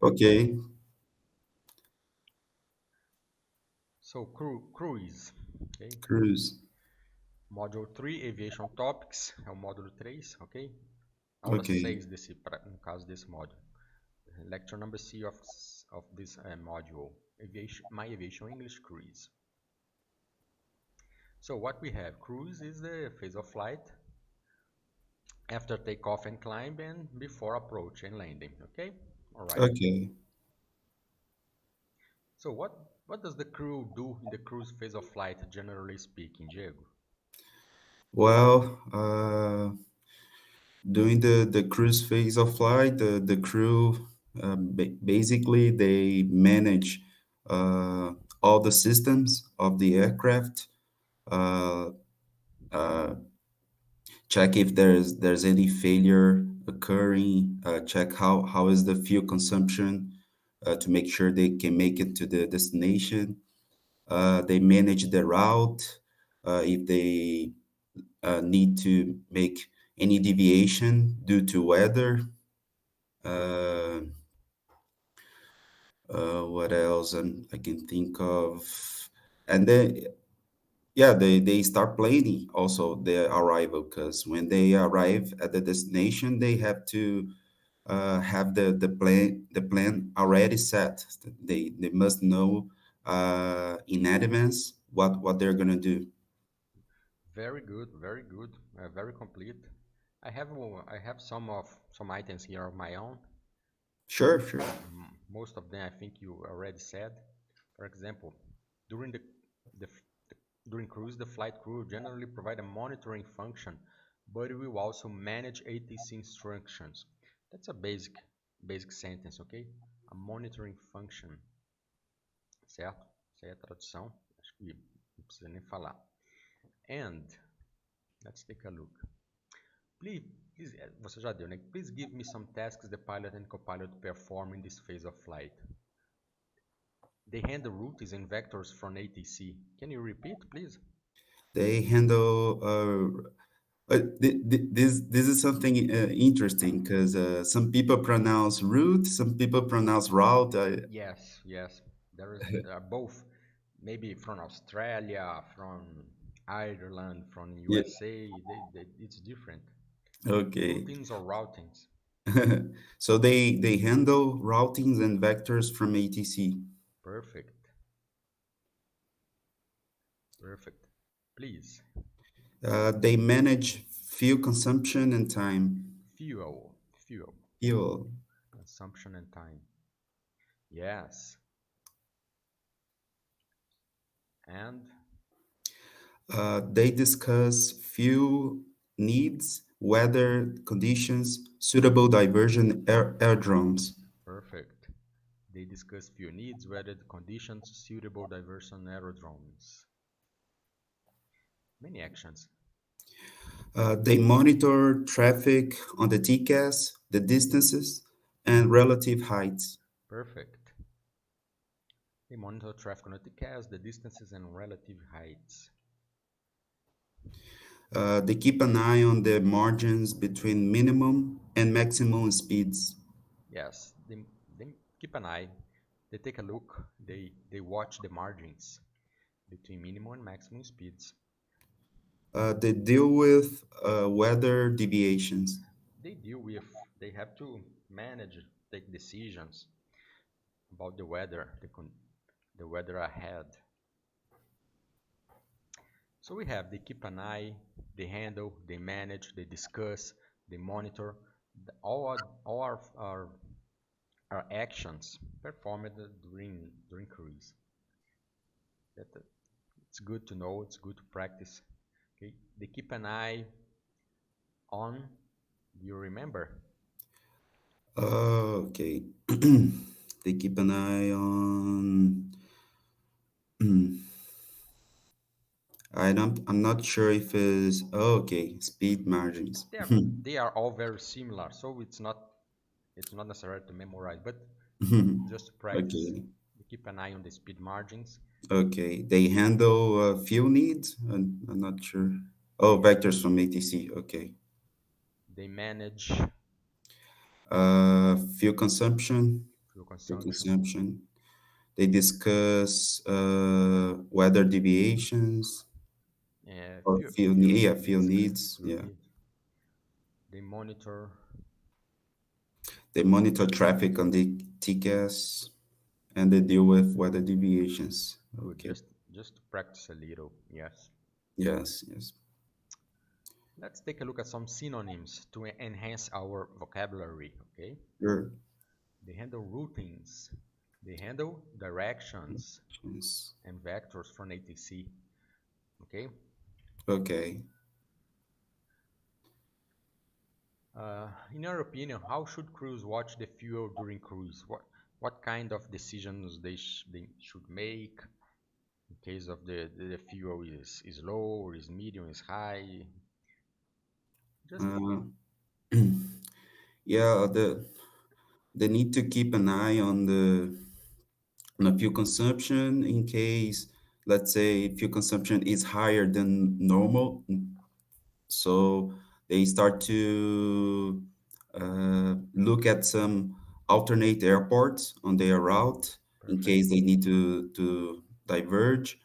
Ok. So, cruise, ok? Cruise. Módulo 3, Aviation Topics, é o módulo 3, ok? Aula Ok. 6 no caso desse módulo. Lecture number C of this module, My Aviation English Cruise. So what we have, cruise is the phase of flight after takeoff and climb and before approach and landing, okay? All right. Ok. So what does the crew do in the cruise phase of flight, generally speaking, Diego? Well, during the cruise phase of flight, the crew basically they manage uh, all the systems of the aircraft, uh, uh, check if there's any failure occurring, check how is the fuel consumption to make sure they can make it to the destination. They manage the route if they need to make any deviation due to weather. Uh, what else I can think of? And then, yeah, they start planning also their arrival because when they arrive at the destination, they have to have the plan already set. They must know in advance what they're gonna do. Very good, very complete. I have some items here of my own. Sure, sure. Most of them I think you already said. For example, during the during cruise, the flight crew generally provide a monitoring function, but we will also manage ATC instructions. That's a basic sentence, okay? A monitoring function, certo? Essa aí é a tradução. Acho que não precisa nem falar. And let's take a look. Please, você já deu, né? Please give me some tasks the pilot and co-pilot perform in this phase of flight. They handle routes and vectors from ATC. Can you repeat, please? They handle this is something interesting because some people pronounce route, some people pronounce route. Yes, yes. There are both. Maybe from Australia, from Ireland, from Yeah. USA. It's different. Okay. Routines or routings. So they handle routings and vectors from ATC. Perfect. Perfect. Please. They manage fuel consumption and time. Fuel. Fuel. Consumption and time. Yes. And They discuss fuel needs, weather conditions, suitable diversion airdromes. perfect. They discuss fuel needs, weather conditions, suitable diversion aerodromes. Many actions. They monitor traffic on the TCAS, the distances, and relative heights. Perfect. They monitor traffic on the cars, the distances, and relative heights. They keep an eye on the margins between minimum and maximum speeds. Yes, they keep an eye. They take a look. They watch the margins between minimum and maximum speeds. They deal with weather deviations. They deal with. They have to manage, take decisions about the weather, the weather ahead. So we have they keep an eye, they handle, they manage, they discuss, they monitor. All our actions performed during cruise. That it's good to know. It's good to practice. Okay, they keep an eye on. Do you remember? Okay. They keep an eye on. I'm not sure if it's. Oh, okay. Speed margins. They are all very similar, so it's not necessary to memorize, but just to practice. Okay. They keep an eye on the speed margins. Okay. They handle fuel needs. I'm not sure. Oh, vectors from ATC. Okay. They manage Fuel consumption. fuel fuel consumption, consumption. They discuss weather deviations or fuel needs. fuel Yeah, needs. They monitor. they monitor traffic on the TCAS and they deal with weather deviations. Good, Okay. just to practice a little. Yes. Yes, yes. Let's take a look at some synonyms to enhance our vocabulary. Okay. Sure. They handle routines. They handle directions Yes. and vectors from ATC. Okay. Okay. In your opinion, how should crews watch the fuel during cruise? What kind of decisions they should make in case of the fuel is low or is medium, is high? Just Uh, yeah, they need to keep an eye on the fuel consumption in case, let's say, fuel consumption is higher than normal. So they start to look at some alternate airports on their route in perfect. case they need to diverge.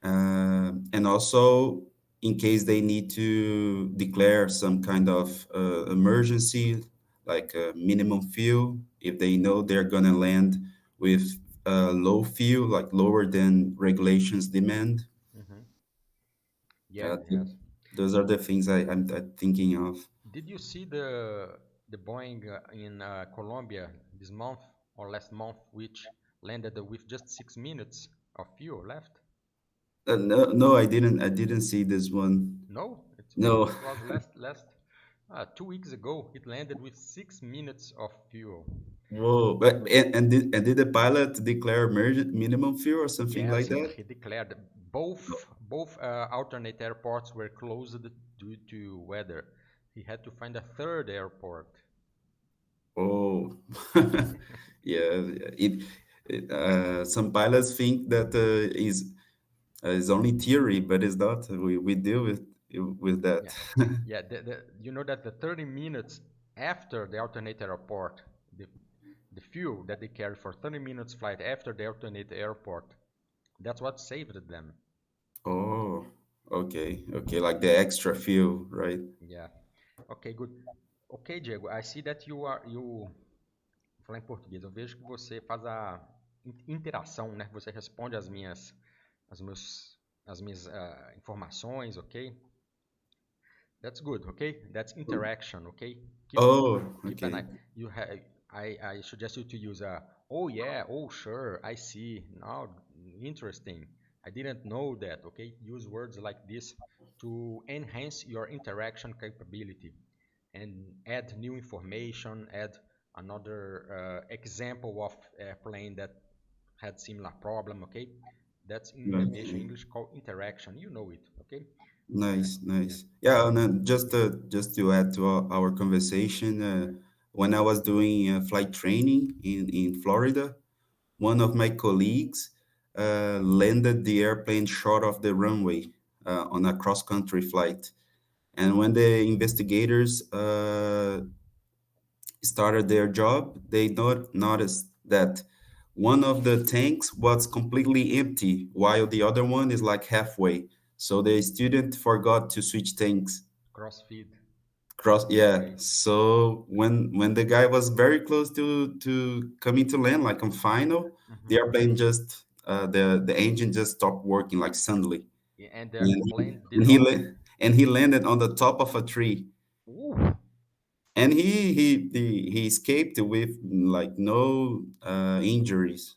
And also in case they need to declare some kind of emergency, like a minimum fuel, if they know they're gonna land with low fuel, like lower than regulations demand. Hmm. Yeah, Uh, th- yes. those are the things I'm thinking of. Did you see the Boeing in Colombia this month or last month, which landed with just 6 minutes of fuel left? No, no, I didn't see this one. No, No. it was last 2 weeks ago. It landed with 6 minutes of fuel. Whoa. But, and did the pilot declare minimum fuel or something Yes, like that? he declared both alternate airports were closed due to weather. He had to find a third airport. Oh, yeah. Some pilots think that is only theory, but it's not. We deal with that. Yeah, yeah. You know that the 30 minutes after the alternate airport, the the fuel that they carry for 30 minutes flight after the alternate airport, that's what saved them. Oh, okay, okay. Like the extra fuel, right? Yeah. Ok, good. Ok, Diego, I see that you vou falar em português. Eu vejo que você faz a interação, né? Você responde as minhas informações, ok? That's good, okay? That's interaction, okay? Keep Oh, keep an okay. eye. You have I suggest you to use oh yeah, oh sure, I see. Now interesting. I didn't know that, okay? Use words like this to enhance your interaction capability and add new information, add another example of airplane that had similar problem, okay? That's in aviation Okay. English called interaction. You know it, okay? Nice, Yeah. nice. Yeah, and then just to add to our conversation, when I was doing flight training in Florida, one of my colleagues landed the airplane short of the runway on a cross-country flight. And when the investigators started their job, they noticed that one of the tanks was completely empty, while the other one is like halfway. So the student forgot to switch tanks. Crossfeed. Cross, yeah. Okay. So when the guy was very close to coming to land, like on final, the Hmm. airplane just the engine just stopped working like suddenly, Yeah, and the and plane did and he what? and he landed on the top of a tree, Ooh, and he escaped with like no injuries.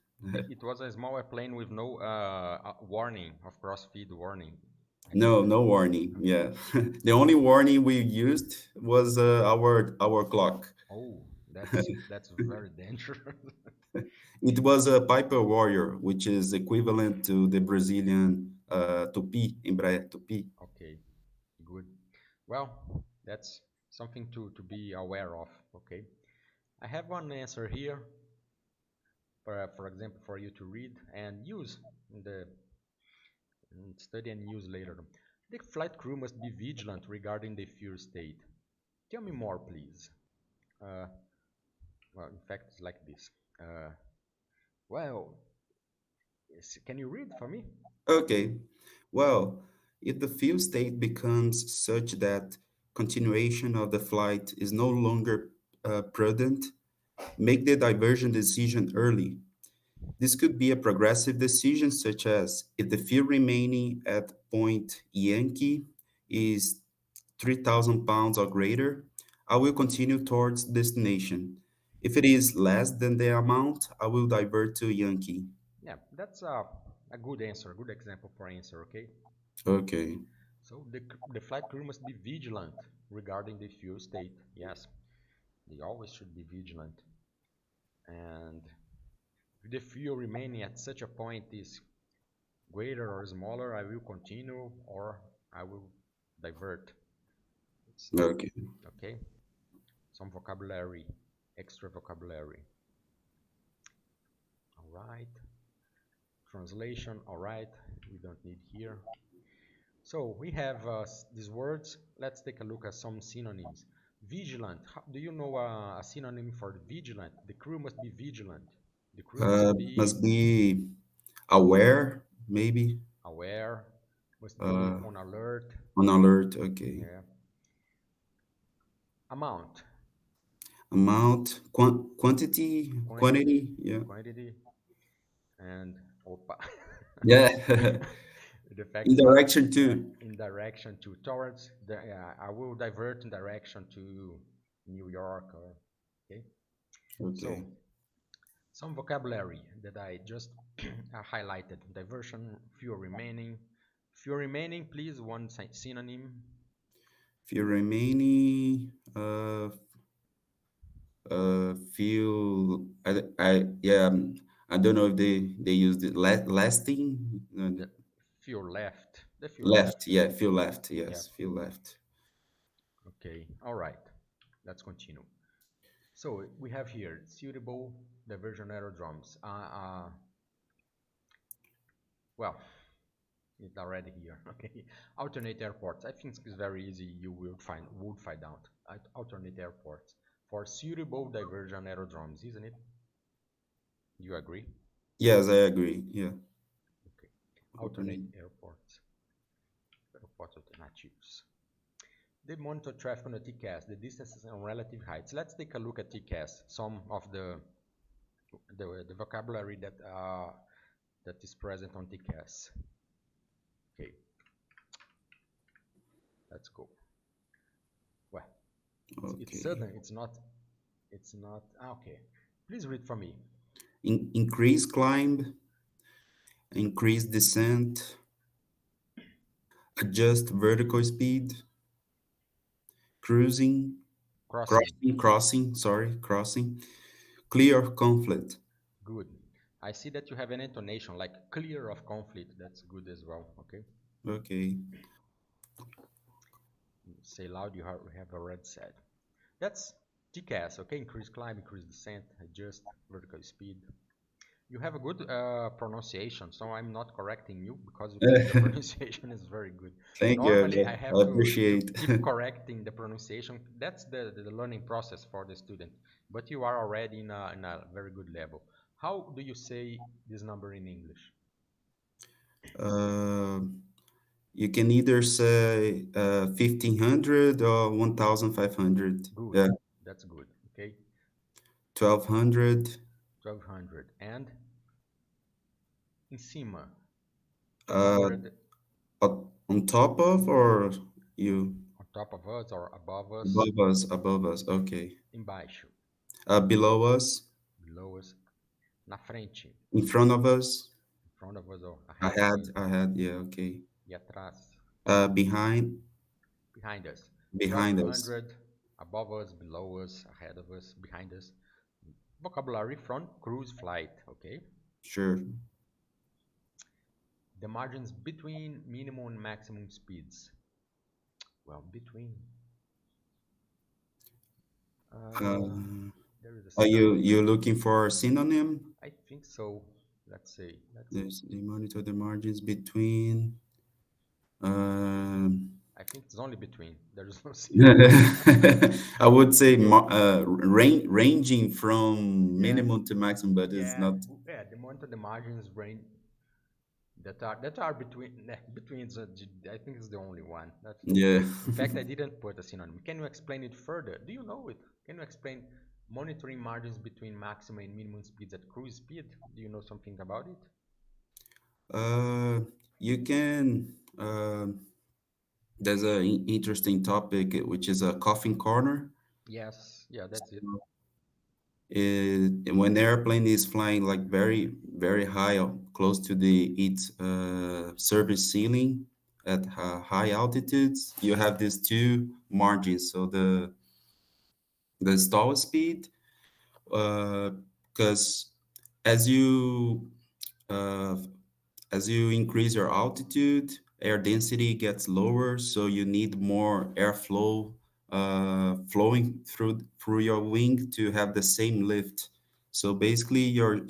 it was a small plane with no warning of crossfeed warning. I No, see. no warning. Yeah, the only warning we used was our clock. Oh, that's very dangerous. It was a Piper Warrior, which is equivalent to the Brazilian Tupi, Embraer Tupi. Okay, good. Well, that's something to be aware of. Okay, I have one answer here, for example, for you to read and use in the study and use later. The flight crew must be vigilant regarding the fuel state. Tell me more, please. Uh, well, in fact, it's like this. Uh, well, can you read for me? Okay. Well, if the fuel state becomes such that continuation of the flight is no longer prudent, make the diversion decision early. This could be a progressive decision, such as if the fuel remaining at point Yankee is 3,000 pounds or greater, I will continue towards destination. If it is less than the amount, I will divert to Yankee. Yeah, that's a good answer, a good example for answer, okay? Okay. So the flight crew must be vigilant regarding the fuel state. Yes, they always should be vigilant. And if the fuel remaining at such a point is greater or smaller, I will continue or I will divert. Let's see. Okay. Okay, some vocabulary, extra vocabulary. All right. Translation, all right. We don't need here. So we have these words. Let's take a look at some synonyms. Vigilant. Do you know a synonym for vigilant? The crew must be vigilant. The crew must be Must be aware, maybe. aware, must be Uh, on alert. on alert. Okay. Yeah. Amount, Amount, quantity, quantity. Yeah. quantity, and opa. Yeah. The fact In that direction too. in direction to towards the I will divert in direction to New York or okay. So Okay. some vocabulary that I just highlighted: diversion, fuel remaining. Fuel remaining, please one synonym. Few remaining. Yeah. I don't know if they used it lasting. The fuel left. The fuel Left. left. Yeah. Few left. Yeah. Yes. Few left. Okay. All right. Let's continue. So we have here suitable diversion aerodromes. Well, it's already here. Okay. Alternate airports. I think it's very easy. You will find out. Alternate airports for suitable diversion aerodromes, isn't it? You agree? Yes, I agree. Yeah. Okay. Alternate Alternate. airport alternatives. They monitor traffic on the TCAS, the distances and relative heights. Let's take a look at TCAS. Some of the vocabulary that is present on TCAS. Okay, let's go. Well, it's Okay. sudden. It's not. It's not. Okay, please read for me. Increase climb, increase descent, adjust vertical speed, cruising, Crossing. crossing, clear of conflict. Good. I see that you have an intonation like clear of conflict. That's good as well. Okay. Okay. Say loud. You have already said. That's TCAS. Okay. Increase climb, increase descent, adjust vertical speed. You have a good pronunciation, so I'm not correcting you because your pronunciation is very good. Thank you. Normally, I have I to appreciate. keep correcting the pronunciation. That's the learning process for the student. But you are already in a very good level. How do you say this number in English? uh, you can either say 1,500 or 1,500. Good. Yeah, That's good. Okay. 1,200. 1200. And in cima, Uh, 800 on top of or you on top of us or above us, above us, above us. Okay. embaixo, Below us, below us, na frente, in front of us, in front of us or ahead of us, ahead. Yeah, okay. e atrás, Behind, behind us. behind us. 1200, above us, below us, ahead of us, behind us. Vocabulary from cruise flight, okay? Sure. The margins between minimum and maximum speeds. Well, between. Uh, Uh, there is a are synonym. you looking for a synonym? I think so. Let's see. They monitor the margins between. Um, I think it's only between. There is no zero. I would say ranging from Yeah, minimum to maximum, but it's yeah, not. yeah. The monitor, the margins range that are between between. I think it's the only one. That's the only. Yeah. In fact, I didn't put a synonym. Can you explain it further? Do you know it? Can you explain monitoring margins between maximum and minimum speeds at cruise speed? Do you know something about it? Uh, you can. There's an interesting topic which is a coffin corner. Yes, yeah, that's it. When the airplane is flying like very very high, close to the its service ceiling at high altitudes, you have these two margins. So the stall speed, because as you uh, as you increase your altitude, air density gets lower, so you need more airflow flowing through your wing to have the same lift. So basically, your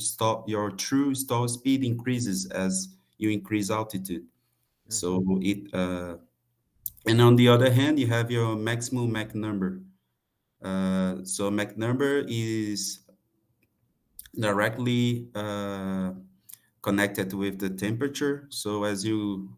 true stall speed increases as you increase altitude. Mm-hmm. So and on the other hand, you have your maximum Mach number. So Mach number is directly connected with the temperature. So as you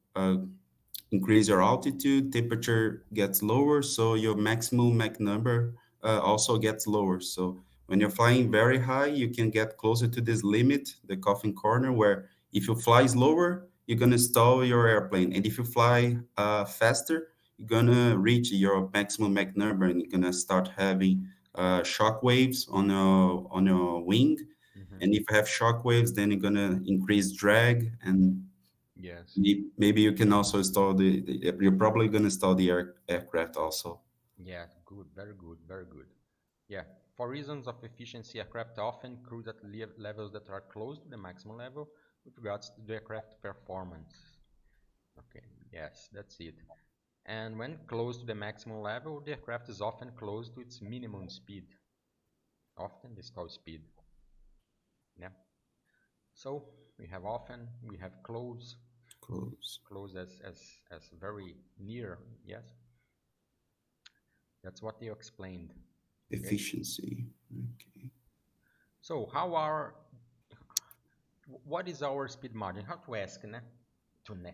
increase your altitude, temperature gets lower, so your maximum Mach number also gets lower. So when you're flying very high, you can get closer to this limit, the coffin corner, where if you fly slower, you're gonna stall your airplane, and if you fly faster, you're gonna reach your maximum Mach number, and you're gonna start having shock waves on your wing. Mm-hmm. And if you have shock waves, then you're gonna increase drag, and Yes. maybe you can also install you're probably going to install the aircraft also. Yeah, good, very good, very good. Yeah, for reasons of efficiency, aircraft often cruise at levels that are close to the maximum level with regards to the aircraft performance. Okay, yes, that's it. And when close to the maximum level, the aircraft is often close to its minimum speed, often the stall speed. Yeah. So we have often, we have close, Close. close as very near. Yes, that's what you explained. Okay. Efficiency. Okay. So what is our speed margin? How to ask, né? To ne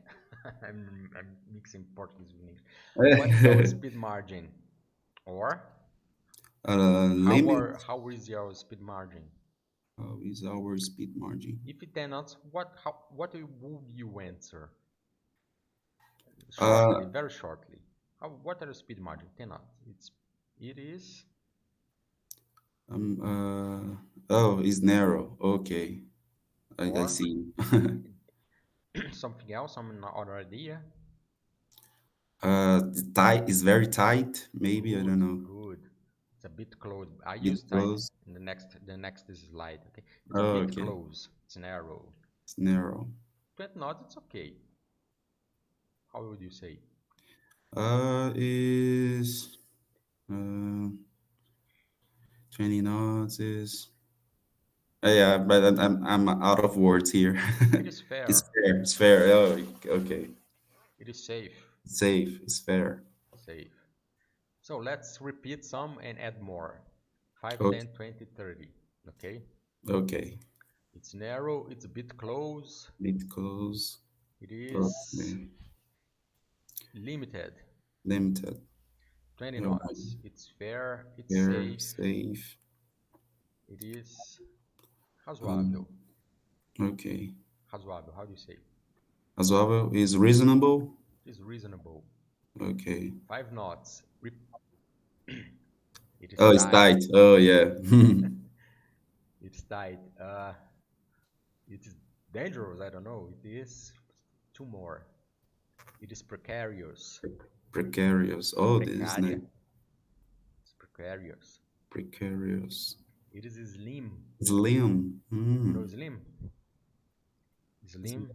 I'm mixing Portuguese with English. What is our speed margin? Or Limit. how is your speed margin? How is our speed margin? If it 10 knots, what would you answer? Uh, Shortly, very shortly. What are the speed margin? 10 knots. It is oh, it's narrow. Okay. I or see. something else, some other idea. Tight is very tight. Maybe I Good, don't know. good. It's a bit close. I use Bit tight close. in the next slide. Okay, it's a Oh, bit okay. close. It's narrow. It's narrow. 20 knots, it's okay. How would you say? Is uh 20 knots is yeah, but I'm out of words here. It is It's fair. fair. It's fair. Oh, okay. It is safe. Safe. It's fair. Safe. So let's repeat some and add more. 5, Okay. 10, 20, 30. Okay. Okay. It's narrow. It's a bit close. Bit close. It is Okay. limited. Limited. 20 Oh, knots. It's fair. It's fair. safe. Safe. It is razoável. Um, okay. Razoável. How do you say? As well is reasonable. It is reasonable. Okay. 5 knots. It is Oh, it's tight. tight. Oh, yeah. It's tight. It is dangerous. I don't know. It is two more. It is precarious. Precarious. Oh, this is Precária. nice. It's precarious. Precarious. It is slim. Slim. You know Mm. slim? Slim.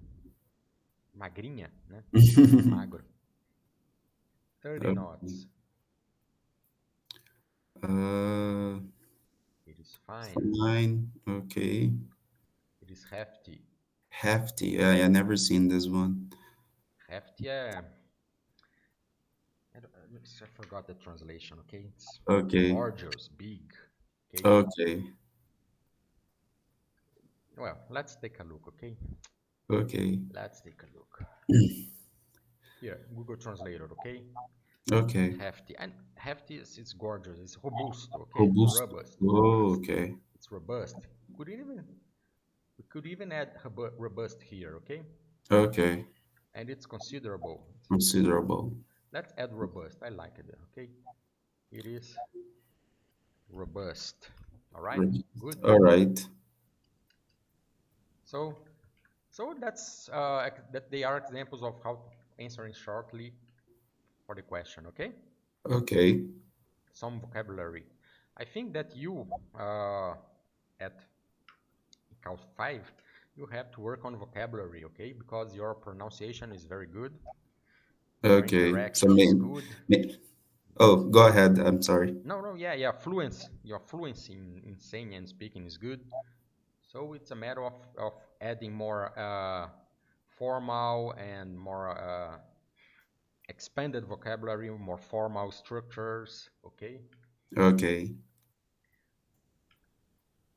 Magrinha, né? Magro. 30 Okay. knots. Uh, It is fine. Fine. Okay. It is hefty. Hefty. I never seen this one. Hefty é I forgot the translation. Okay, it's Okay. gorgeous, big. Okay, Okay. well, let's take a look. Okay, Okay. let's take a look here. Google Translator. Okay, Okay. hefty and hefty is it's gorgeous. It's robust. Okay, it's Robust. robust. Oh, Robust. okay. It's robust. Could even we could even add robust here. Okay, Okay. and it's considerable. Considerable. Let's add robust. I like it. Okay, it is robust. All right, good. All right. So, so that's that they are examples of how answering shortly for the question. Okay, Okay. some vocabulary. I think that you at ICAO 5 you have to work on vocabulary. Okay, because your pronunciation is very good, your Okay. So interaction is good. oh, go ahead. I'm sorry. No, no, yeah, yeah, fluence. Your fluency in saying and speaking is good. So it's a matter of adding more formal and more expanded vocabulary, more formal structures. Okay. Okay.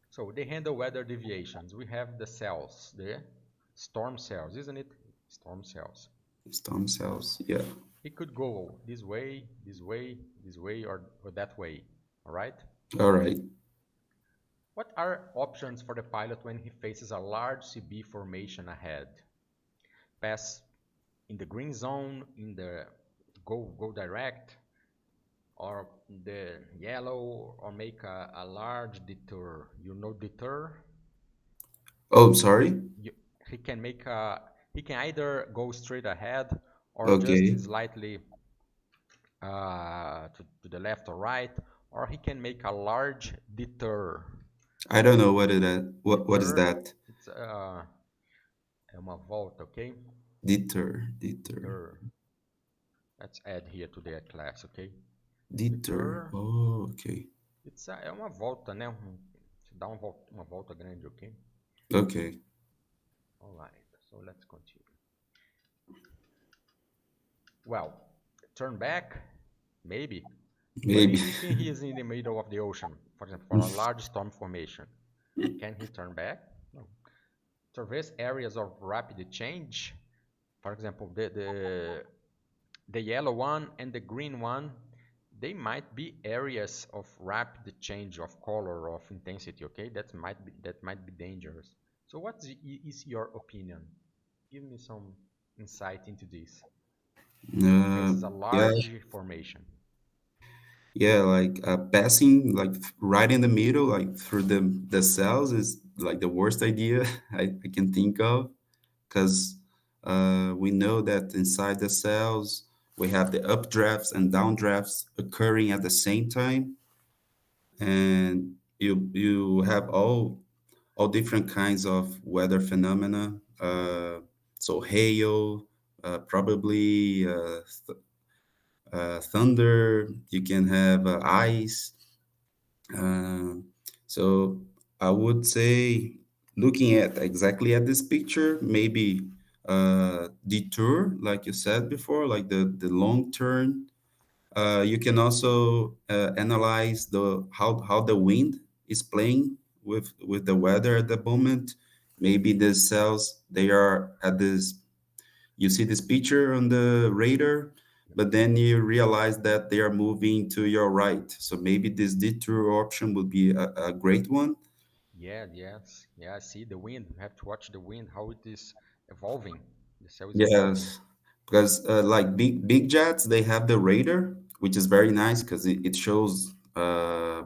So they handle weather deviations. We have the cells, the storm cells, isn't it? Storm cells. Stem cells. Yeah. It could go this way, this way, this way, or that way. All right. All right. What are options for the pilot when he faces a large CB formation ahead? Pass in the green zone, in the go direct, or the yellow, or make a large detour. You know detour? Oh, sorry. You, he can make a he can either go straight ahead or just Okay. slightly to the left or right, or he can make a large detour. I don't know what is that. What is Detour, that? it's é uma volta, okay? Deter. Deter. Detour. Let's add here to the class, okay? Deter. Detour, Oh, okay. é uma volta, né? Dá uma volta grande, ok? Okay. Alright, so let's continue. Well, turn back, maybe. But Maybe. if he is in the middle of the ocean, for example, for a large storm formation, can he turn back? No. Traverse areas of rapid change. For example, the yellow one and the green one, they might be areas of rapid change of color, of intensity. Okay, that might be dangerous. So, what is your opinion? Give me some insight into this. Uh, Faces a yeah. large formation. Yeah. Like passing like right in the middle, like through the cells is like the worst idea I can think of because we know that inside the cells we have the updrafts and downdrafts occurring at the same time, and you have all different kinds of weather phenomena. So hail, probably thunder. You can have ice. Uh, so I would say, looking at exactly at this picture, maybe detour, like you said before, like the long turn. You can also analyze the how the wind is playing with the weather at the moment. Maybe the cells they are at this. You see this picture on the radar, but then you realize that they are moving to your right. So maybe this detour option would be a great one. Yeah, yes, yeah. See the wind. You have to watch the wind, how it is evolving. The cell is evolving. Yes, because like big jets, they have the radar, which is very nice because it shows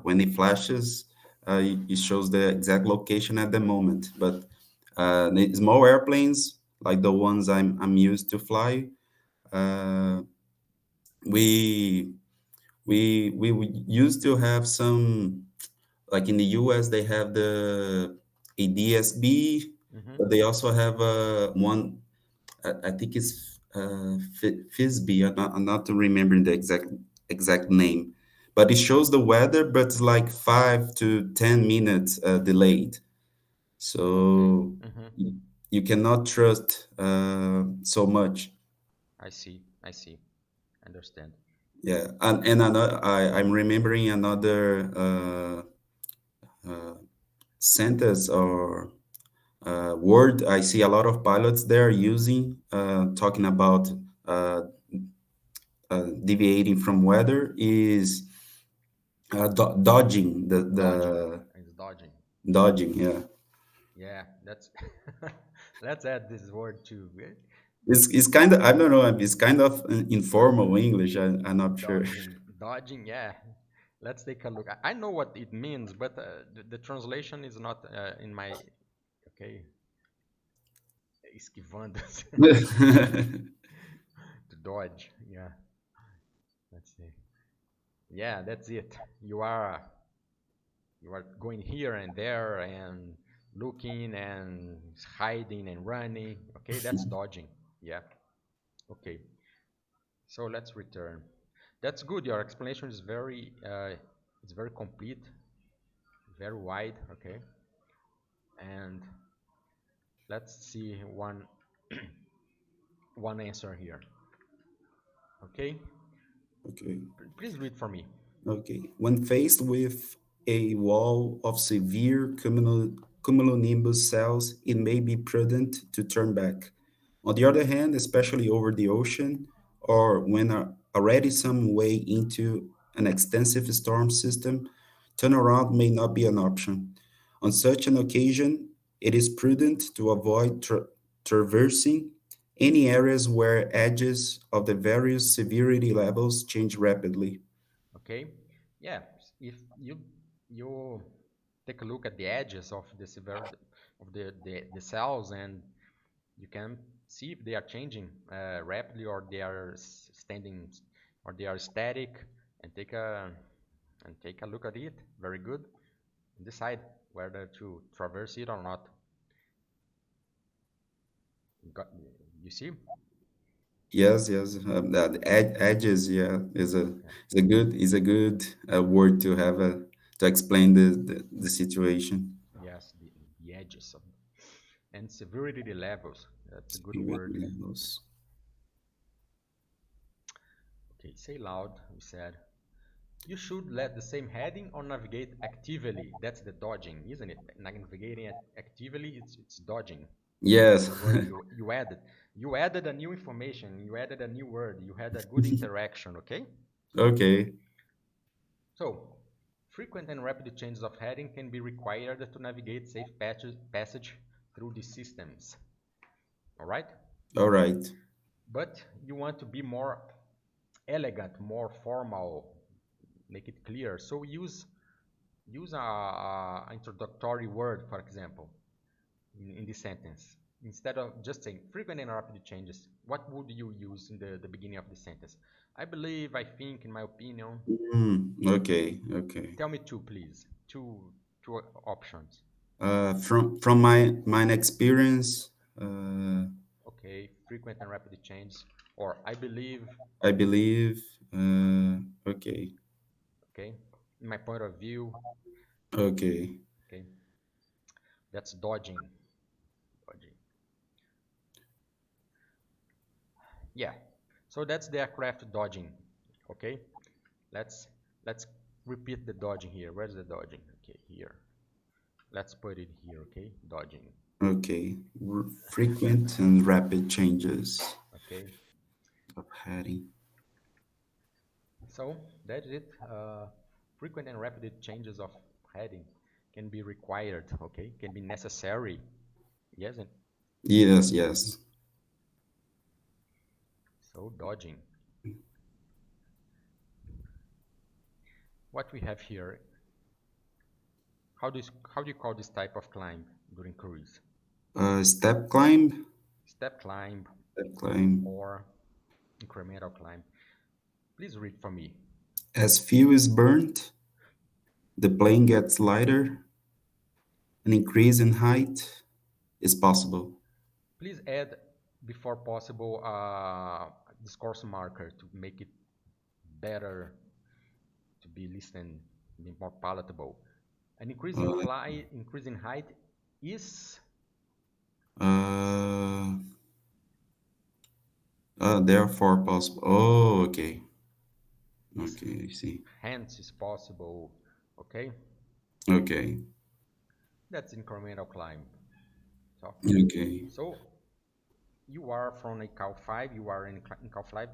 when it flashes, it shows the exact location at the moment. But the small airplanes, like the ones I'm used to fly, uh, we we used to have some like in the US they have the ADSB, Hmm. but they also have one I think it's Fisby. I'm not remembering the exact name, but it shows the weather, but it's like 5 to 10 minutes delayed. Okay. So Hmm. you cannot trust so much. I see. I see. Understand. Yeah, and another, I'm remembering another uh, sentence or word I see a lot of pilots there using, talking about uh, deviating from weather is dodging Dodging. the It's dodging. dodging. Yeah, Yeah, that's let's add this word too. it's kind of, I don't know. It's kind of informal English. I'm not sure. Dodging, yeah. Let's take a look. I know what it means, but the translation is not in my. Okay, esquivando. To dodge, yeah. Let's see. Yeah, that's it. You are going here and there and looking and hiding and running. Okay, that's dodging. Yeah. Okay. So let's return. That's good. Your explanation is it's very complete, very wide. Okay. And let's see one answer here. Okay. Okay. Please read for me. Okay. When faced with a wall of severe cumulonimbus cells, it may be prudent to turn back. On the other hand, especially over the ocean or when already some way into an extensive storm system, turnaround may not be an option. On such an occasion, it is prudent to avoid traversing any areas where edges of the various severity levels change rapidly. Okay. Yeah. If you take a look at the edges of the severity of the cells, and you can see if they are changing rapidly, or they are standing, or they are static, and take a look at it. Very good. And decide whether to traverse it or not. Got, you see? Yes, yes. The edges, yeah, Yeah. is a good word to have to explain the situation. Yes, the edges of, and severity levels. That's a good Spirit word. levels. Okay, say loud. We said you should let the same heading or navigate actively. That's the dodging, isn't it? Navigating actively, it's dodging. That's Yes. the word you added. You added a new information. You added a new word. You had a good interaction. Okay. Okay. So, frequent and rapid changes of heading can be required to navigate safe passage through the systems. All right. All right. But you want to be more elegant, more formal, make it clear. So use a introductory word, for example, in this sentence. Instead of just saying frequent and rapid changes, what would you use in the beginning of the sentence? I believe, I think, in my opinion. Okay. Okay. Tell me two, please. Two options. From my experience, uh, Okay, frequent and rapid changes, or I believe. I believe. Okay. Okay, in my point of view. Okay. Okay, that's dodging. Dodging. Yeah. So that's the aircraft dodging. Okay. Let's let's repeat the dodging here. Where's the dodging? Okay, here. Let's put it here. Okay, dodging. Okay. Frequent and rapid changes Okay. of heading. So that's it. Frequent and rapid changes of heading can be required. Okay, can be necessary. Yes. And Yes. Yes. so dodging. What we have here. How do you call this type of climb during cruise? Step climb. Step climb Step climb. or incremental climb? Please read for me. As fuel is burnt, the plane gets lighter. An increase in height is possible. Please add, before possible, discourse marker to make it better to be listened, be more palatable. An Uh, increase in height is therefore possible. Oh, okay. Is Okay, I see. hence is possible. Okay, Okay, that's incremental climb. So, okay. so you are from a ICAO 5, you are in ICAO 5.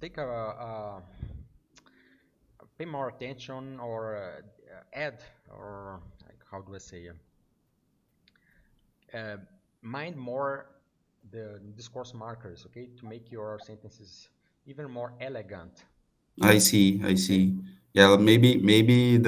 Take pay more attention or add or like, how do I say uh, mind more the discourse markers, okay, to make your sentences even more elegant. I see, I Okay. see. Yeah, maybe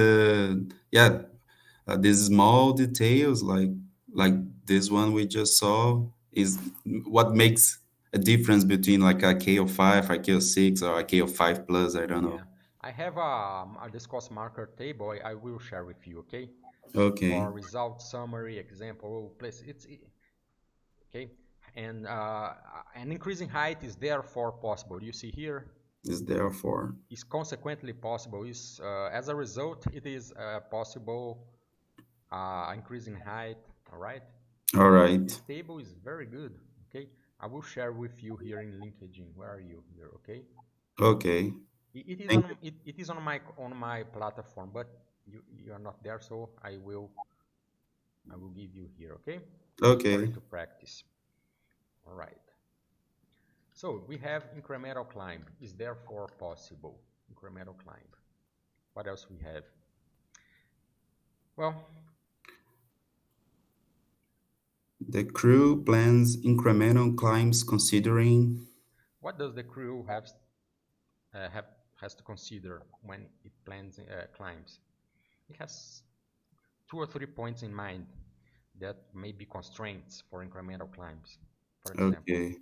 these small details like this one we just saw is what makes a difference between like a KO5, a KO6, or a KO5 plus. I don't know. Yeah, I have a discourse marker table I will share with you, okay, Okay, for result summary example place. Okay, and an increasing height is therefore possible. You see here is therefore. is consequently possible. Is as a result it is possible increasing height. All right. All right. This table is very good. Okay, I will share with you here in LinkedIn. Where are you here? Okay, Okay. it is Thank on it is on my platform, but you are not there, so I will give you here. Okay, you. for you Okay. to practice. All right. So we have incremental climb is therefore possible. Incremental climb. What else we have? Well, The crew plans incremental climbs considering. what does the crew have has to consider when it plans climbs? It has 2 or 3 points in mind that may be constraints for incremental climbs. For example, Okay.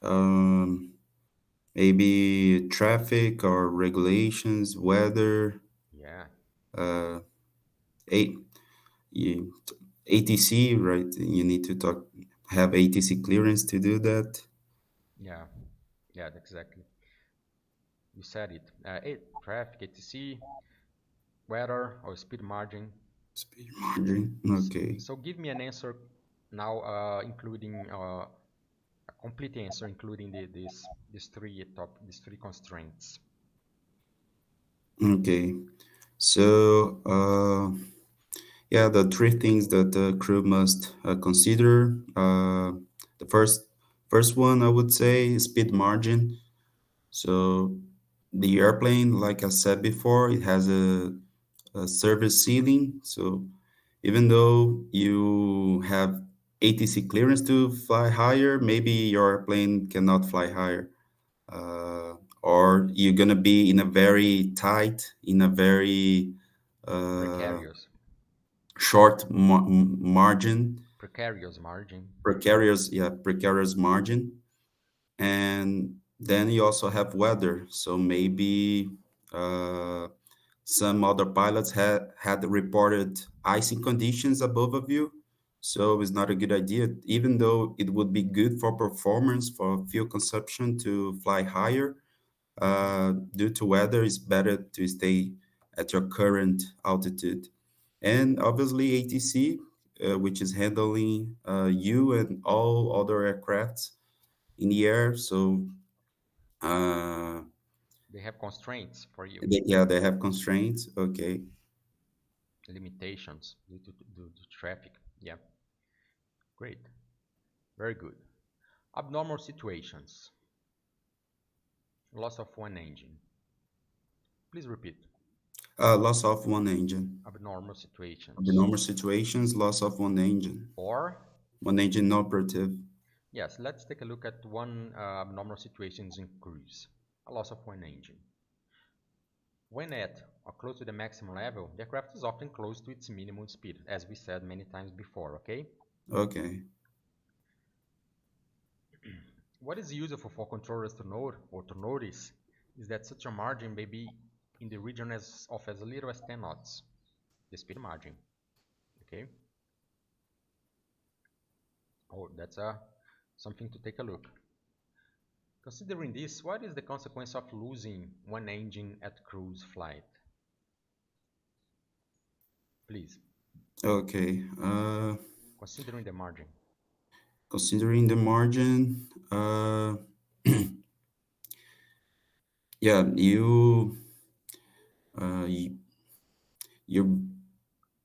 Um, Maybe traffic or regulations, weather, yeah, uh, a, you, ATC, right? You need to have ATC clearance to do that. yeah, yeah, exactly. You said it. Traffic, ATC, weather, or speed margin. Speed margin. Okay. So give me an answer now, including a complete answer, including these three constraints. Okay. So, yeah, the three things that the crew must consider. The first one I would say is speed margin. So the airplane, like I said before, it has a service ceiling. So even though you have ATC clearance to fly higher, maybe your airplane cannot fly higher, or you're gonna be in a very tight, in a very uh, Precarious, short margin, precarious margin. precarious margin. And then you also have weather. So maybe uh, some other pilots had reported icing conditions above of you. So it's not a good idea, even though it would be good for performance, for fuel consumption to fly higher. Due to weather, it's better to stay at your current altitude. And obviously, ATC, which is handling you and all other aircrafts in the air. So uh, They have constraints for you, yeah, they have constraints. Okay. limitations due to traffic. Yeah, great, very good. Abnormal situations, loss of one engine. Please repeat. Loss of one engine. Abnormal situations. Abnormal situations, loss of one engine. Or, One engine operative. yes, let's take a look at one abnormal situations in cruise. A loss of one engine. When at or close to the maximum level, the aircraft is often close to its minimum speed, as we said many times before, okay? Okay. What is useful for controllers to note or to notice is that such a margin may be in the region of as little as 10 knots, the speed margin, okay? Oh, that's something to take a look. Considering this, what is the consequence of losing one engine at cruise flight? Please, Okay. considering the margin. Considering the margin, Yeah, uh, you, you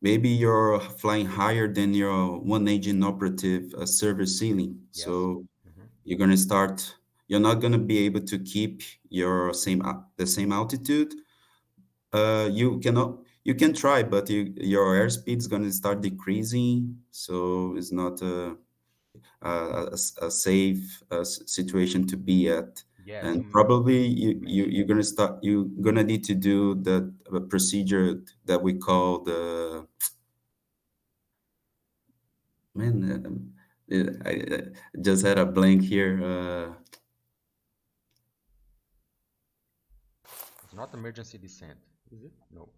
maybe you're flying higher than your one engine operative service ceiling. Yes. So Hmm. you're gonna start. You're not gonna be able to keep your the same altitude. You cannot. You can try, but your airspeed is gonna start decreasing. So it's not a safe situation to be at. Yes, And probably you mentioned. you're gonna start. You're gonna need to do the procedure that we call the man. I just had a blank here. It's not emergency descent, is it? No.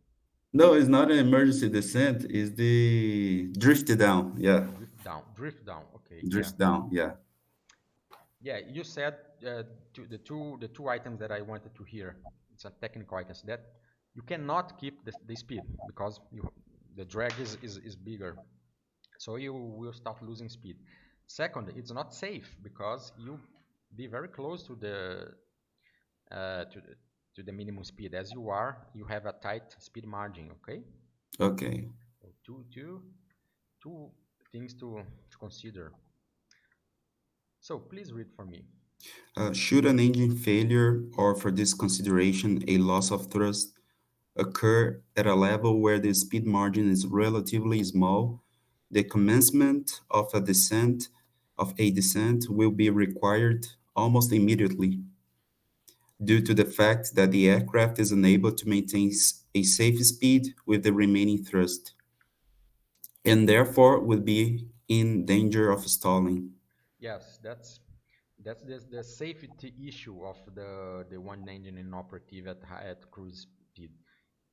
No, it's not an emergency descent. It's the drift down. Yeah, Drift down. Drift down. Okay. Yeah. drift down. Yeah. Yeah. You said the two items that I wanted to hear. It's a technical items that you cannot keep the speed because the drag is bigger, so you will start losing speed. Second, it's not safe because you be very close to the uh, to the to the minimum speed. As you are, you have a tight speed margin. Okay. Okay. So two things to consider. So please read for me. Should an engine failure or, for this consideration, a loss of thrust occur at a level where the speed margin is relatively small, the commencement of a descent will be required almost immediately due to the fact that the aircraft is unable to maintain a safe speed with the remaining thrust and therefore will be in danger of stalling. Yes, that's the safety issue of the one engine inoperative at cruise speed.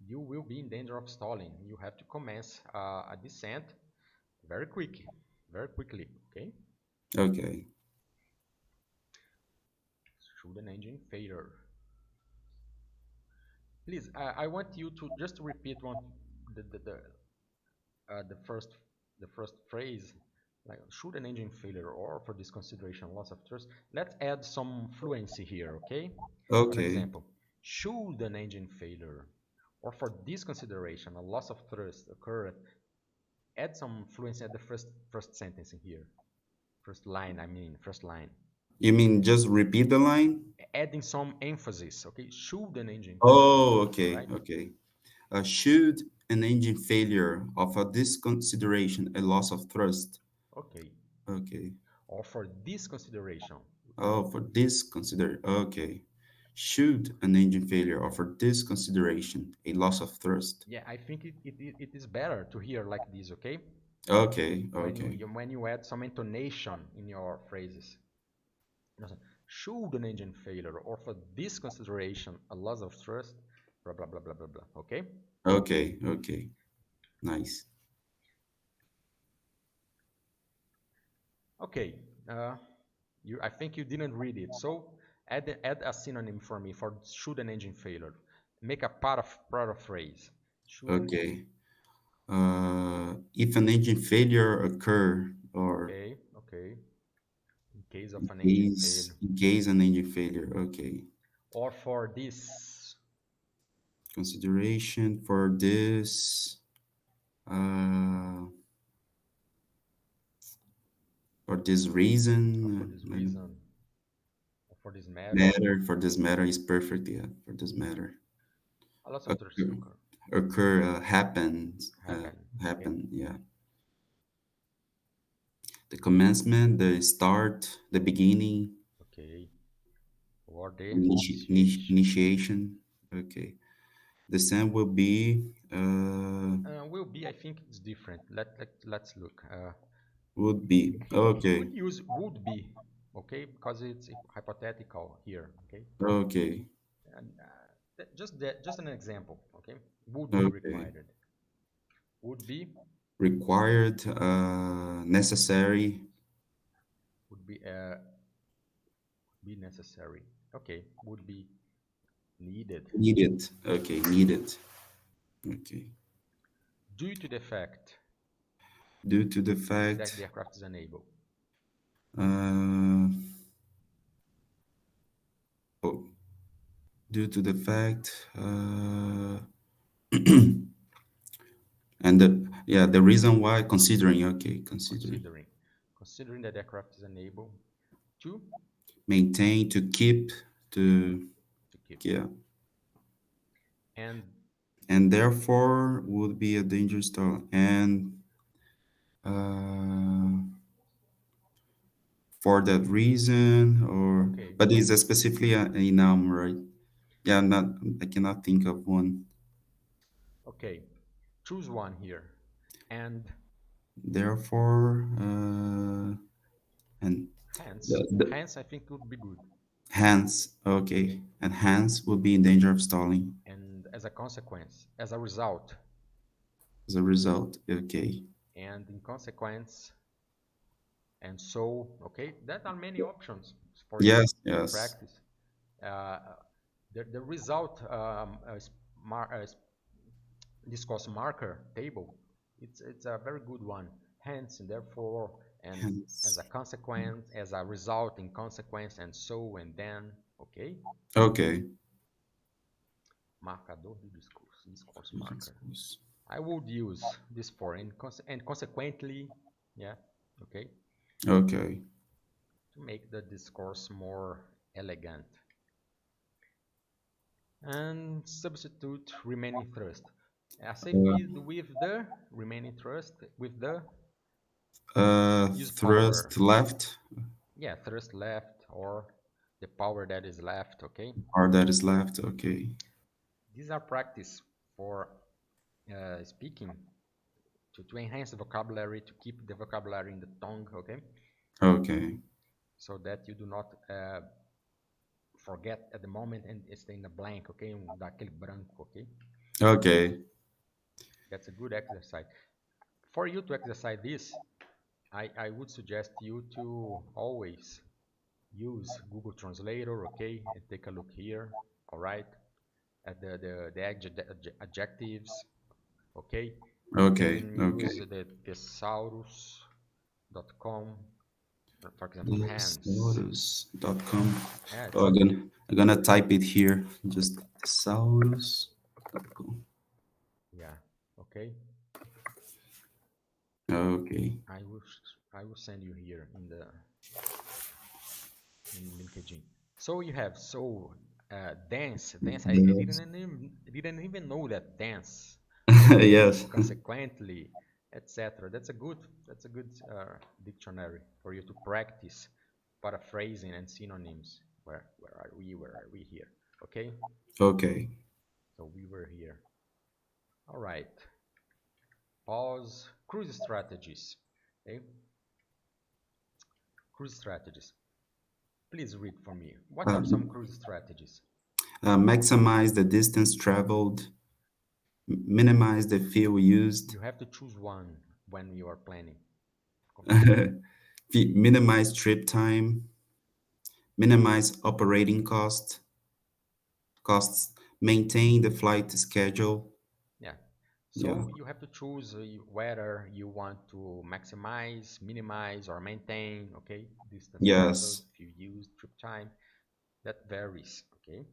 You will be in danger of stalling. You have to commence a descent very quick, very quickly. Okay, Okay. should an engine failure. Please, I want you to just repeat one the the the, the first phrase. Like, should an engine failure or for this consideration loss of thrust. Let's add some fluency here. Okay, for Okay. example, should an engine failure or for this consideration a loss of thrust occur, add some fluency at the first sentence in here. First line, I mean, first line. You mean just repeat the line? Adding some emphasis, okay? Should an engine failure, Oh, okay, right? okay. Should an engine failure of a this consideration a loss of thrust? Okay. Okay. Or for this consideration. Oh, for this consider. Okay. Should an engine failure or for this consideration a loss of thrust? Yeah, I think it is better to hear like this, okay? Okay, When okay, when you add some intonation in your phrases. You know, should an engine failure or for this consideration a loss of thrust, blah blah blah blah blah blah. Okay? okay, okay. Nice. Okay. Uh, I think you didn't read it. So add a synonym for me for should an engine failure. Make a paraphrase. Should. Okay. If an engine failure occur or Okay. Okay. In case of an engine failure, in case an engine failure, okay. or for this, Consideration for this uh for this or for reason, this reason, or for this matter, matter for this matter is perfect, yeah, for this matter. a lot of things Occur, occur happens, happen. Okay. happen, yeah. The commencement, the start, the beginning, Okay. Or the initiation. initiation. Okay. The same will be Will be. I think it's different. Let's look. would be. We Okay. could use would be, okay, because it's hypothetical here, okay? Okay. And just an example, okay? Would be Okay. required. Would Required, necessary, would be necessary. Okay, would be needed needed. Okay, needed. Okay. due to the fact Due to the that the fact, aircraft is unable. uh, oh, due to the fact, and the reason why considering, okay, considering, considering considering that the aircraft is unable to maintain, to keep, to, keep. yeah, And and therefore would be a dangerous stall. And uh, for that reason, or okay, but is a specifically a noun, right? Yeah, I'm not. I cannot think of one. okay, choose one here. And Therefore, and hence, the hence I think would be good. hence, Okay, okay, and hence would be in danger of stalling and as a consequence, as a result, as a result. Okay. and in consequence, and so, okay, that are many options for you Yes. to Yes. practice. Uh, the result discourse marker table, it's a very good one. Hence, and therefore, and as Hence. a consequence, as a result, in consequence, and so, and then, okay. Okay. Marcador de discourse, discourse marker. I would use this for and consequently, yeah, okay, Okay. to make the discourse more elegant. And substitute remaining thrust. Say with the remaining thrust, with the use power. Thrust left, Yeah, thrust left or the power that is left, okay? or that is left. Okay. These are practice for speaking to enhance the vocabulary, to keep the vocabulary in the tongue, okay? Okay. So that you do not forget at the moment and stay in a blank, okay? Dá aquele branco, okay? Okay. That's a good exercise. For you to exercise this, I would suggest you to always use Google Translator, okay? And take a look here, all right? At the adjectives, okay? You Okay. can Okay. use the thesaurus.com, for example, hands. Thesaurus.com. Yeah, Oh, it's I'm gonna type it here. Just thesaurus.com. yeah, okay. Okay. I will I will send you here in the in LinkedIn. So you have dance. I Yes. didn't even know that dance. Okay, Yes. consequently, etc. That's a good dictionary for you to practice paraphrasing and synonyms. Where are we? Where are we here? Okay, Okay. so we were here. All right. Pause. Cruise strategies. Okay, cruise strategies. Please read for me. What are some Um, cruise strategies? maximize the distance traveled, minimize the fuel used, You have to choose one when you are planning. minimize trip time, minimize operating costs, maintain the flight schedule. Yeah. Yeah. So you have to choose whether you want to maximize, minimize, or maintain. Okay, distance traveled, Yes. fuel used, trip time. That varies. Okay,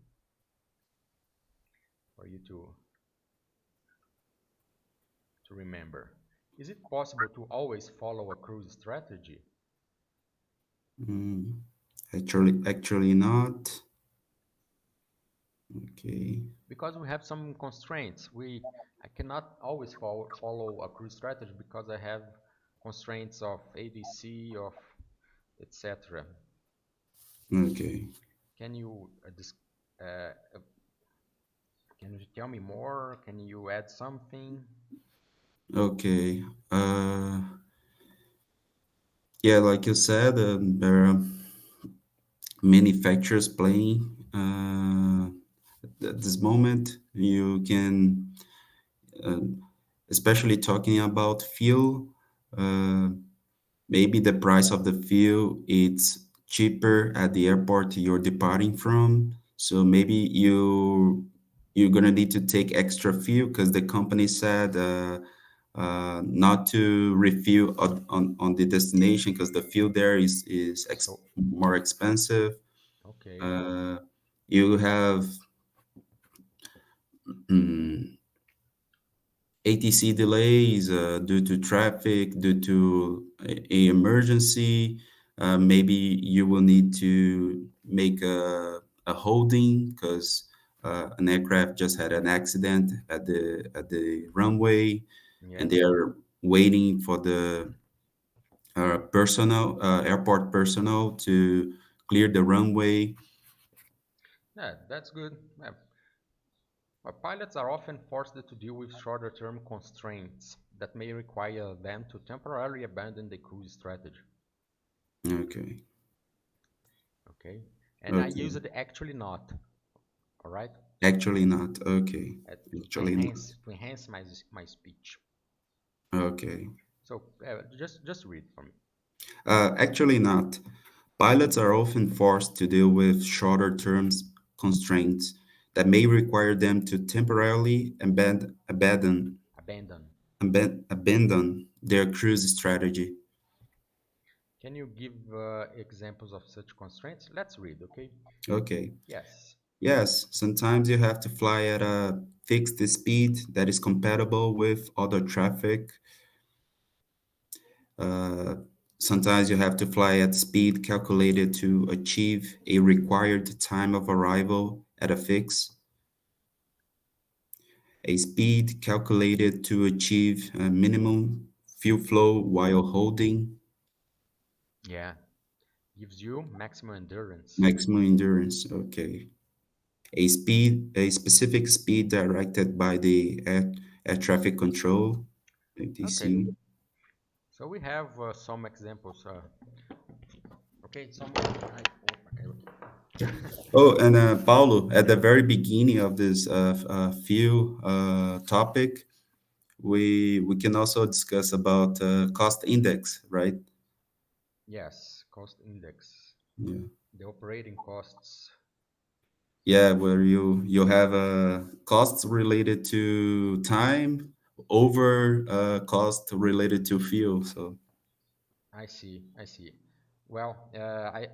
for you to remember. Is it possible to always follow a cruise strategy? Mm, actually not. Okay. Because we have some constraints. I cannot always follow a cruise strategy because I have constraints of ADC, of etc. Okay. Can you uh, uh, can you tell me more? Can you add something? Okay. Yeah, like you said, there are many factors playing. At this moment, you can, uh, especially talking about fuel, uh, maybe the price of the fuel it's cheaper at the airport you're departing from. So maybe you're gonna need to take extra fuel because the company said not to refuel on the destination because the fuel there is So more expensive. okay, Uh, you have. mm, ATC delays due to traffic, due to a emergency. Maybe you will need to make a holding because an aircraft just had an accident at the runway, and they Yes. are waiting for the airport personnel to clear the runway. Yeah, that's good. Yeah. Pilots are often forced to deal with shorter term constraints that may require them to temporarily abandon the cruise strategy. Okay, Okay. And I use okay. it actually not. All right. Actually not. Okay, To actually not. enhance my speech. Okay. So just read for me. Actually not. Pilots are often forced to deal with shorter term constraints that may require them to temporarily Abandon. abandon their cruise strategy. Can you give examples of such constraints? Let's read. Okay. Okay. Yes. Yes, sometimes you have to fly at a fixed speed that is compatible with other traffic. Uh, Sometimes you have to fly at speed calculated to achieve a required time of arrival at a fix. A speed calculated to achieve a minimum fuel flow while holding Yeah. Gives you maximum endurance. maximum endurance. Okay. A specific speed directed by the air traffic control, Okay. ATC. So we have some examples. Okay. Okay. Oh, and Paulo, at the very beginning of this few topic, we can also discuss about cost index, right? Yes. Cost index. Yeah. The operating costs. Yeah, where you have costs related to time over cost related to fuel. So I see. I see. Well,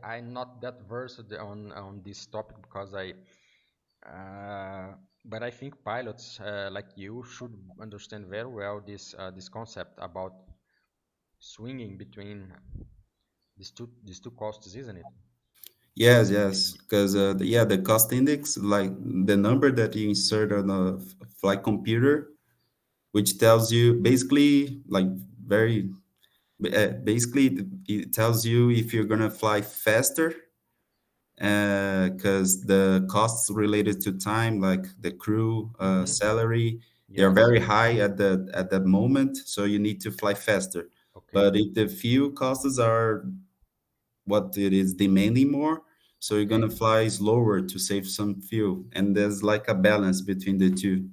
I'm not that versed on this topic because but I think pilots like you should understand very well this concept about swinging between these two costs, isn't it? yes, Y- yes, y- because yeah, the cost index, like the number that you insert on a flight computer, which tells you basically like very basically it tells you if you're gonna fly faster because the costs related to time, like the crew Mhm. salary, they're Yes. very high at that moment, so you need to fly faster. Okay. But if the fuel costs are what it is demanding more, so you're gonna Okay. fly slower to save some fuel, and there's like a balance between the two,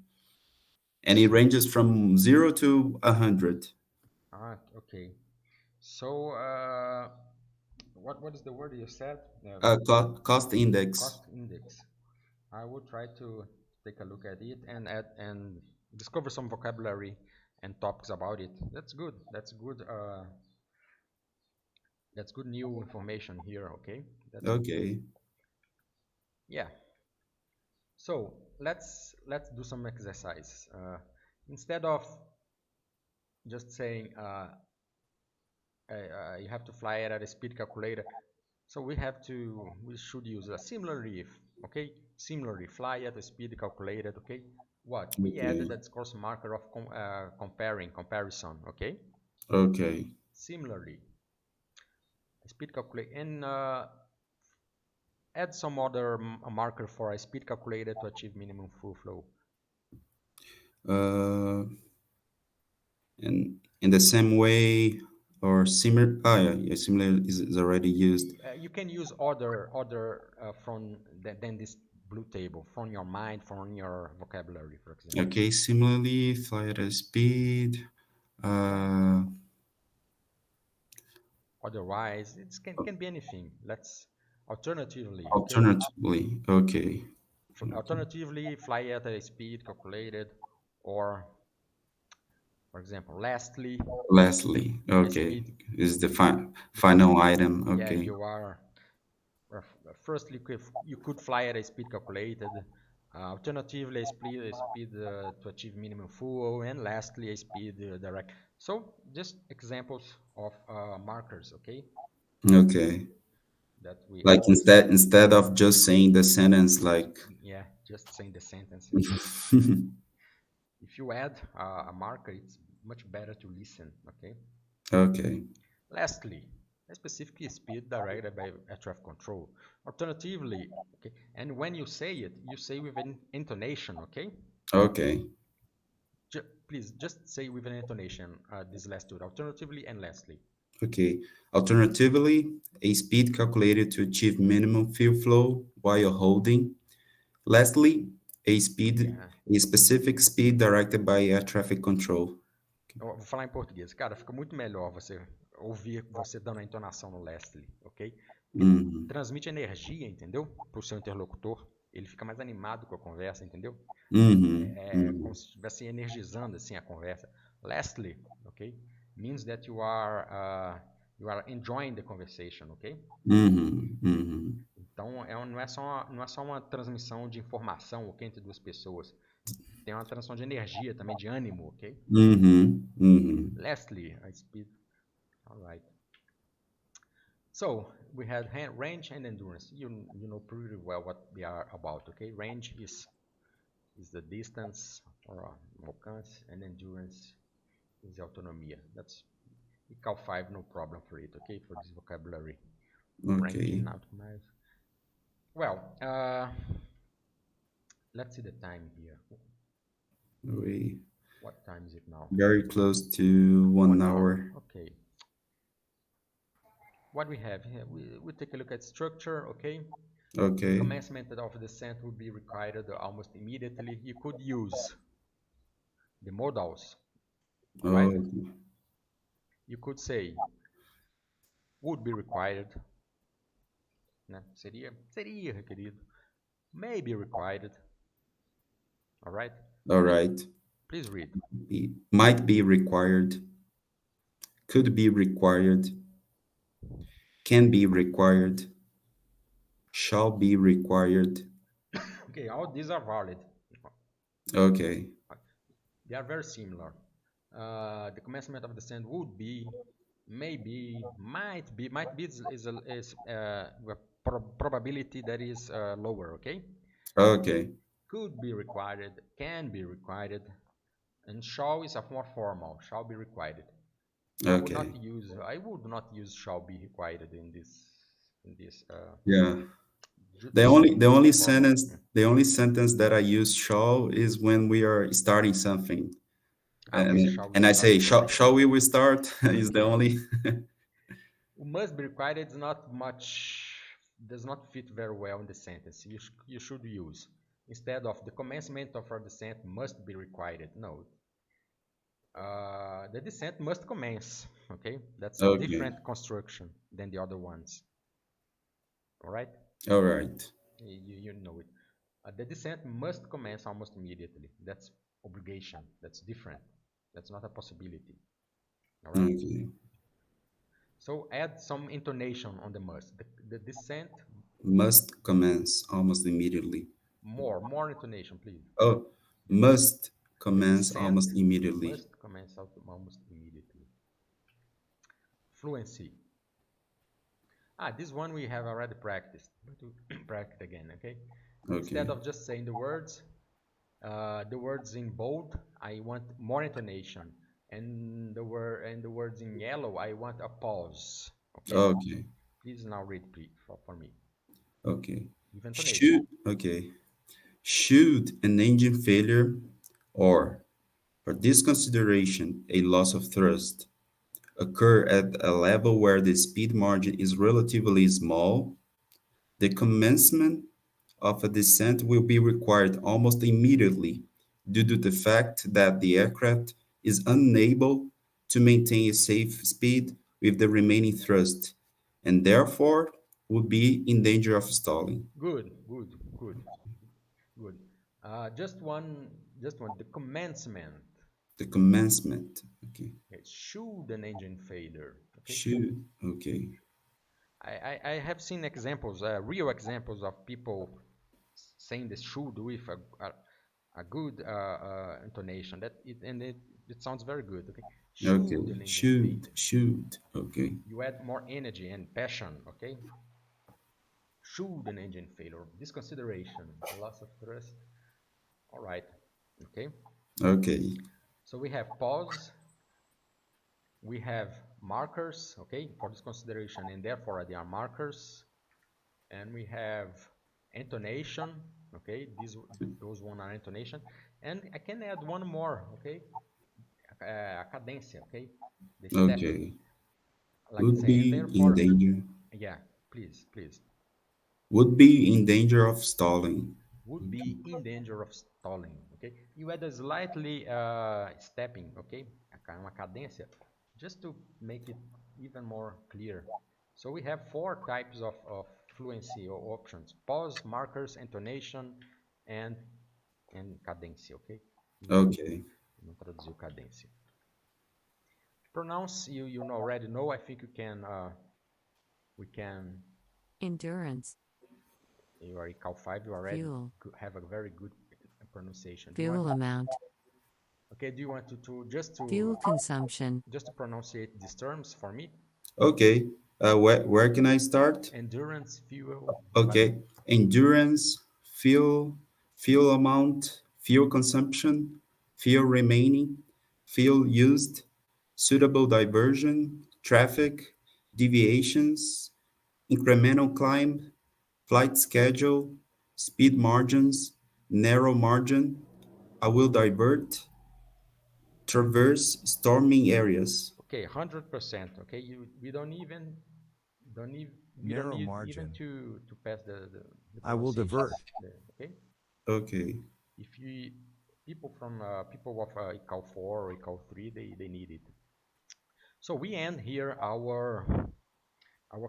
and it ranges from 0 to 100. Ah, okay. So, what is the word you said? Cost index. Cost index. I will try to take a look at it and discover some vocabulary and topics about it. That's good. That's good. That's good new information here. Okay, that's good. Okay. Yeah. So let's do some exercise. Instead of just saying you have to fly it at a speed calculator, so we should use a similarly if. Okay, similarly fly at a speed calculated. Okay, what we added Okay. that course marker of comparison. Okay, Okay. similarly speed calculate and add some other marker for a speed calculator to achieve minimum full flow. uh in the same way or similar, yeah, yeah, similar is already used. You can use other than this blue table from your mind, from your vocabulary, for example. Okay, similarly fly at a speed, uh Otherwise, it can be anything. Let's alternatively, okay? alternatively. Okay. Alternatively, fly at a speed calculated, or for example, lastly, Lastly, a okay, speed is the because final item. yeah, Okay. you are. Firstly, you could fly at a speed calculated. Alternatively, a speed to achieve minimum fuel, and lastly, a speed direct. So just examples of markers, okay, Okay. that we Like add. instead of just saying the sentence like Yeah, just saying the sentence. If you add a marker, it's much better to listen, okay? okay. Lastly, a specific speed directed by air traffic control. Alternatively, okay, and when you say it, you say with an intonation, okay? Okay. Please just say with an intonation this last word. Alternatively and lastly. Okay. Alternatively, a speed calculated to achieve minimum fuel flow while holding. Lastly, Yeah. a specific speed directed by air traffic control. Eu vou falar em português. Cara, fica muito melhor você ouvir você dando a entonação no lastly, ok? Porque Mhm. transmite energia, entendeu? Para o seu interlocutor. Ele fica mais animado com a conversa, entendeu? Mhm. É como Mhm. se estivesse energizando assim a conversa. Lastly, ok? Means that you are enjoying the conversation, ok? Mhm. Mhm. Então não é só uma transmissão de informação ok, entre duas pessoas. Tem uma transmissão de energia também, de ânimo, ok? Mhm. Mhm. Lastly, I speed. All right. So we had range and endurance. You know pretty well what they are about, okay? Range is the distance or alcance, and endurance is the autonomia. That's ICAO 5, no problem for it, okay? For this vocabulary. Range in Okay. nautical miles. Well, let's see the time here. We What time is it now? very close to one 1 hour. hour. Okay. What we have here, we take a look at structure, okay? The Okay. commencement of descent would be required almost immediately. You could use the modals, all right? Oh, You could say would be required, né? Seria requerido. May be required, all right? all right. Please read. Might be required, could be required, can be required, shall be required. Okay, all these are valid. Okay. They are very similar. The commencement of descent would be, maybe, might be. Might be is a probability that is lower. Okay. Okay. Could be required, can be required, and shall is a more formal. Shall be required. I would Okay. not use. I would not use shall be required in this Yeah. formal. The only sentence that I use shall is when we are starting something. Ah, okay. Shall we And I say, start? Okay. shall we start? Is the only. Must be required is not much, does not fit very well in the sentence. You should use, instead of the commencement of our descent must be required. No, the descent must commence. Okay, that's a Okay. different construction than the other ones. All right, All right. you know it. The descent must commence almost immediately. That's obligation. That's different. That's not a possibility. All right. Okay. So add some intonation on the must. The descent, Must commence almost immediately. more intonation, please. Oh, The, must the commence descent almost immediately. must commence almost immediately. Fluency. This one we have already practiced. But to practice again, okay? Instead Okay. of just saying the words in bold, I want more intonation, and the words in yellow, I want a pause. Okay? Okay. Please now read, please, for me Okay. with intonation. Should okay. Should an engine failure or for this consideration a loss of thrust occur at a level where the speed margin is relatively small, the commencement of a descent will be required almost immediately due to the fact that the aircraft is unable to maintain a safe speed with the remaining thrust and therefore would be in danger of stalling. Good, good, good, good. Just one. The commencement. The commencement. Okay. Okay, should an engine failure. Okay, Should. Okay. I have seen examples, real examples of people saying the should with a good intonation. It sounds very good. Okay, Okay. should an engine fail? Should. Okay. You add more energy and passion. Okay, should an engine failure? This consideration, the loss of thrust. All right. Okay. Okay. So we have pause, we have markers, okay, for this consideration, and therefore they are markers. And we have intonation, okay, those one are intonation. And I can add one more, okay, cadência, okay, the stepping, Okay. like Would say, and be in therefore, danger. yeah, please. Would be in danger of stalling. Would be in danger of stalling. Okay, you add a slightly stepping. Okay, uma cadência, just to make it even more clear. So we have four types of fluency or options: pause, markers, intonation, and cadência. Okay, Okay. não traduziu cadência. Pronounce you already know. I think we can. Endurance, You are ICAO 5. You already fuel, have a very good pronunciation. fuel amount, Okay, do you want to fuel consumption, just to pronunciate these terms for me? Okay. Where can I start? Endurance, fuel, Okay. Endurance, fuel amount, fuel consumption, fuel remaining, fuel used, suitable diversion, traffic, deviations, incremental climb, flight schedule, speed margins, narrow margin, I will divert, traverse storming areas. okay, 100%. Okay, we don't even don't need we don't Narrow need even margin. to pass the I will pronunciations. divert. Okay, Okay. if you people of ICAO 4 or ICAO 3, they need it. So we end here our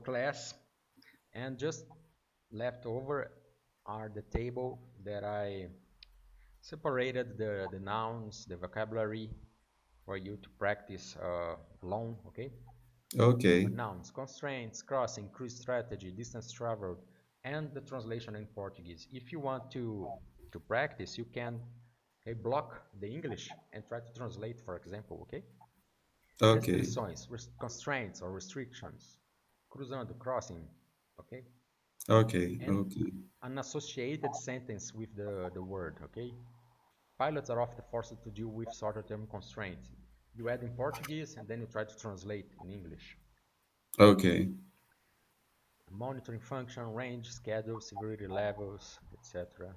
class, and just left over are the table that I separated the nouns, the vocabulary for you to practice alone, okay? Okay. Nouns, constraints, crossing, cruise strategy, distance traveled, and the translation in Portuguese. If you want to practice, you can block the English and try to translate, for example, okay? Okay. Restrições, constraints or restrictions, cruzando, crossing, okay? Okay. And Okay. an associated sentence with the word, okay? Pilots are often forced to deal with shorter term constraints. You add in Portuguese and then you try to translate in English. Okay. Monitoring function, range, schedule, severity levels, etc.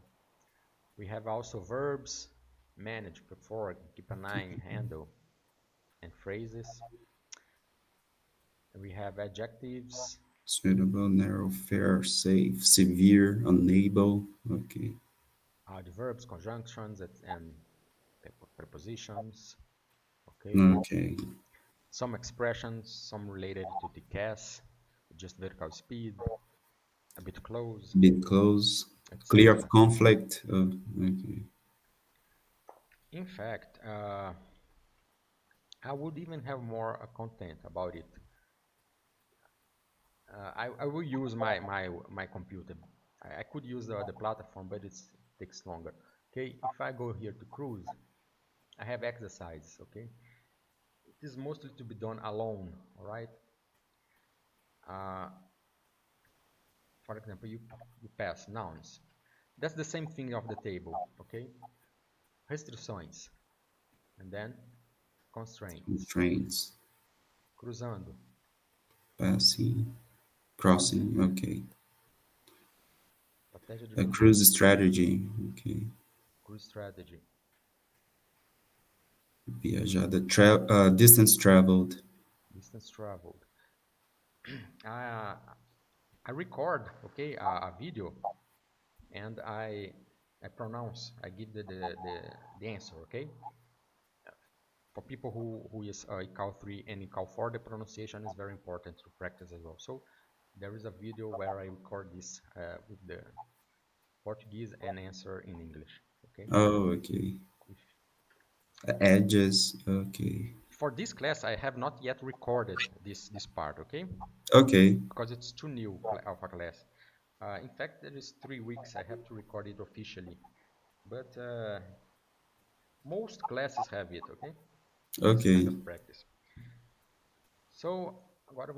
We have also verbs: manage, perform, keep an eye, handle, and phrases. And we have adjectives, Suitable, narrow, fair, safe, severe, unable. Okay. adverbs, conjunctions, and prepositions. Okay. Okay. Some expressions, some related to the CAS, just vertical speed, a bit close, Bit close. Clear of etc. conflict. Okay. In fact, I would even have more content about it. I will use my computer. I could use the platform, but it takes longer. Okay, if I go here to cruise, I have exercise. Okay, it is mostly to be done alone. All right. Uh, for example, you pass nouns. That's the same thing of the table. Okay, restrições, and then constraints. Trains. Cruzando. Passing. Crossing. Okay. Estratégia de A cruzar. cruise strategy. Okay. Cruise strategy. Viajada. Distance traveled. Distance traveled. I record, okay, a video, and I pronounce. I give the answer, okay. For people who is ICAO 3 and ICAO 4, the pronunciation is very important to practice as well. So there is a video where I record this with the Portuguese and answer in English. Okay. Oh, okay. Edges. Okay. For this class, I have not yet recorded this part. Okay. Okay. Because it's too new of a class. In fact, there is 3 weeks. I have to record it officially, but most classes have it. Okay, this kind Okay. of practice. So agora